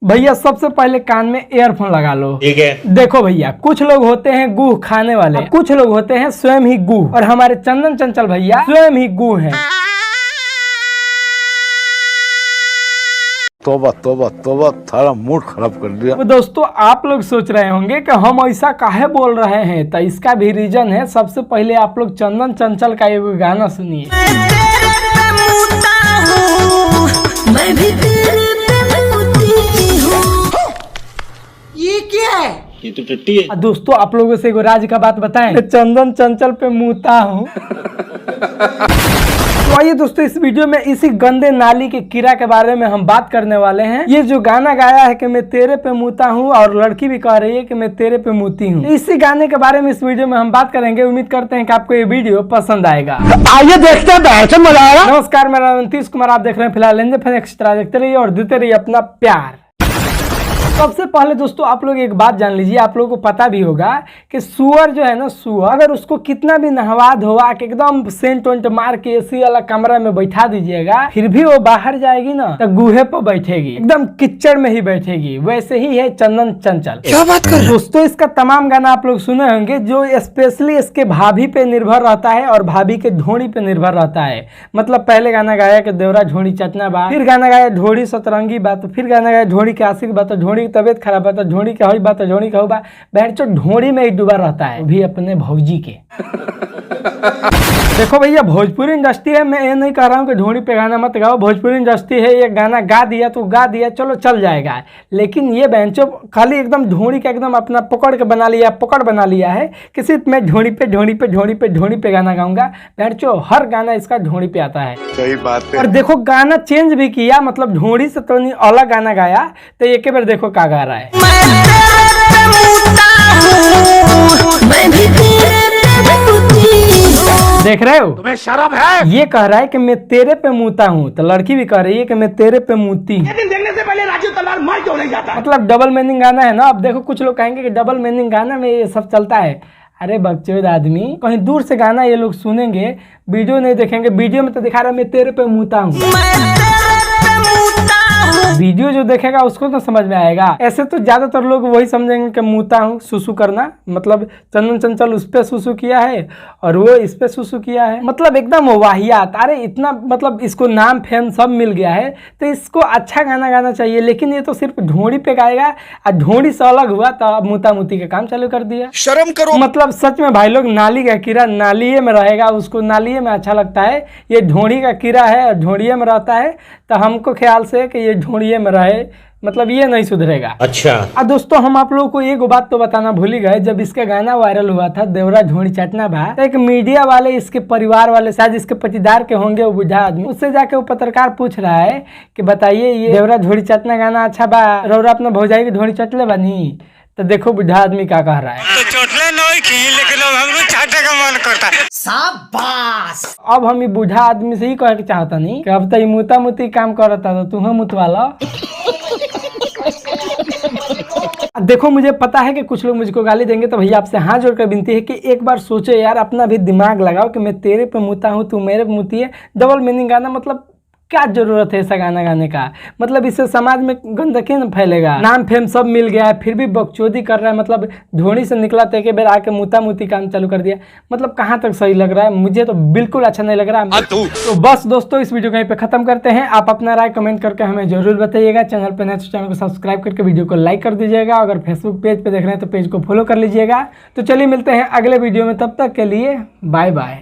भैया सबसे पहले कान में ईयरफोन लगा लो। ठीक है। देखो भैया, कुछ लोग होते हैं गुह खाने वाले, कुछ लोग होते हैं स्वयं ही गुह, और हमारे चंदन चंचल भैया स्वयं ही गुह हैं। तोबा तोबा तोबा, थारा मूड खराब कर दिया। तो दोस्तों, आप लोग सोच रहे होंगे कि हम ऐसा काहे बोल रहे हैं, तो इसका भी रीजन है। सबसे पहले आप लोग चंदन चंचल का एक गाना सुनिए। ये क्या है? ये तो टट्टी है। दोस्तों, आप लोगों से एक राज का बात बताएं, चंदन चंचल पे मुता हूँ। तो आइए दोस्तों, इस वीडियो में इसी गंदे नाली के कीड़ा के बारे में हम बात करने वाले हैं। ये जो गाना गाया है कि मैं तेरे पे मुता हूँ, और लड़की भी कह रही है कि मैं तेरे पे मुती हूँ, इसी गाने के बारे में इस वीडियो में हम बात करेंगे। उम्मीद करते हैं कि आपको ये वीडियो पसंद आएगा। आइए देखते हैं, बहुत मजा आएगा। नमस्कार, मेरा नाम नीतीश कुमार, आप देख रहे हैं फिलहाल एक्स्ट्रा। देखते रहिए और देते रहिए अपना प्यार। सबसे पहले दोस्तों, आप लोग एक बात जान लीजिए, आप लोगों को पता भी होगा कि सुअर जो है ना, सुअर अगर उसको कितना भी नहवा धोवा के एकदम सेंट वेंट मार के एसी वाला कमरा में बैठा दीजिएगा, फिर भी वो बाहर जाएगी ना तो गुहे पर बैठेगी, एकदम कीचड़ में ही बैठेगी। वैसे ही है चंदन चंचल। क्या बात कर रहे हो दोस्तों? इसका तमाम गाना आप लोग सुने होंगे, जो स्पेशली इसके भाभी पे निर्भर रहता है और भाभी के ढोड़ी पे निर्भर रहता है। मतलब पहले गाना गाया कि देवरा ढोड़ी चटना बा, फिर गाना गाया ढोड़ी सतरंगी बात, फिर गाना गाया ढोड़ी के आशिक बात, ढोड़ी तबियत खराब है तो ढोड़ी का हुई बात, ढोड़ी का हुआ बहन ढोड़ी में ही डूबा रहता है, भी अपने भौजी के। देखो भैया, भोजपुरी इंडस्ट्री है, मैं ये नहीं कह रहा हूँ कि ढोड़ी पे गाना मत गाओ। भोजपुरी इंडस्ट्री है, ये गाना गा दिया तो गा दिया, चलो चल जाएगा। लेकिन ये बेंचो खाली एकदम ढोड़ी का एकदम अपना पकड़ के बना लिया, पकड़ बना लिया है कि सिर्फ मैं ढोड़ी पे ढोड़ी पे ढोड़ी पे ढोड़ी पे गाना गाऊंगा। बेंचो हर गाना इसका ढोड़ी पे आता है। सही बात है। और देखो, गाना चेंज भी किया, मतलब ढोड़ी से तो नहीं अलग गाना गाया। तो एक बार देखो क्या गा रहा है। देख रहे हो, तुम्हें शर्म है? ये कह रहा है कि मैं तेरे पे मुता हूँ, तो लड़की भी कह रही है कि मैं तेरे पे मुती हूँ। देखने से पहले राजू तलवार मर क्यों नहीं जाता? मतलब डबल मीनिंग गाना है ना। अब देखो, कुछ लोग कहेंगे कि डबल मीनिंग गाना में ये सब चलता है। अरे बकचोद आदमी, कहीं दूर से गाना ये लोग सुनेंगे, वीडियो नहीं देखेंगे। वीडियो में तो दिखा रहा है मैं तेरे पे मुता हूँ। वीडियो जो देखेगा उसको तो समझ में आएगा। ऐसे तो ज्यादातर लोग वही समझेंगे कि मुता हूँ, सुसु करना, मतलब चंदन चंचल उस पे सुसु किया है और वो इस पे सुसु किया है, मतलब एकदम वाहियात। अरे इतना, मतलब इसको नाम फेम सब मिल गया है, तो इसको अच्छा गाना गाना चाहिए। लेकिन ये तो सिर्फ ढोड़ी पे गाएगा, और ढोड़ी से अलग हुआ तो अब मुता मुती का काम चालू कर दिया। शर्म करो। मतलब सच में भाई लोग, नाली का कीड़ा नालिये में रहेगा, उसको नालिये में अच्छा लगता है। ये ढोड़ी का कीड़ा है और ढोड़िये में रहता है, तो हमको ख्याल से कि ये ढोड़िये में रहे, मतलब ये नहीं सुधरेगा। अच्छा। और दोस्तों, हम आप लोगों को एक बात तो बताना भूल ही गए। जब इसका गाना वायरल हुआ था, देवरा ढोड़ी चटना बा, तो एक मीडिया वाले, इसके परिवार वाले, शायद इसके पटीदार के होंगे, वो बुढ़ा आदमी, उससे जाके वो पत्रकार पूछ रहा है कि बताइए, ये देवरा ढोड़ी चटना गाना अच्छा बा, रौरा अपना भौजाई की ढोड़ी चटले बनी? तो देखो बुढ़ा आदमी क्या कह रहा है। तो चोटले नहीं खी, लेकिन अब हमको चाटे का मन करता है। शाबाश। अब हम ये बूढ़ा आदमी से ही कहे के चाहता नहीं कि अब तो मुता मुती काम करता, तो तुम्हें मुतवाला। देखो, मुझे पता है कि कुछ लोग मुझको गाली देंगे, तो भैया आपसे हाथ जोड़कर विनती है कि एक बार सोचो यार, अपना भी दिमाग लगाओ कि मैं तेरे पे मुता हूँ, तू मेरे पे मुती है। डबल मीनिंग गाना, मतलब क्या जरूरत है ऐसा गाना गाने का? मतलब इससे समाज में गंदगी न फैलेगा, नाम फेम सब मिल गया है, फिर भी बकचोदी कर रहा है। मतलब ढोड़ी से निकला तो एक बार आके मुता मुती काम चालू कर दिया। मतलब कहाँ तक सही लग रहा है? मुझे तो बिल्कुल अच्छा नहीं लग रहा है। तो बस दोस्तों, इस वीडियो को यहीं पे खत्म करते हैं। आप अपना राय कमेंट करके हमें जरूर बताइएगा। चैनल पर नए तो चैनल को सब्सक्राइब करके वीडियो को लाइक कर दीजिएगा। अगर फेसबुक पेज पे देख रहे हैं तो पेज को फॉलो कर लीजिएगा। तो चलिए मिलते हैं अगले वीडियो में, तब तक के लिए बाय बाय।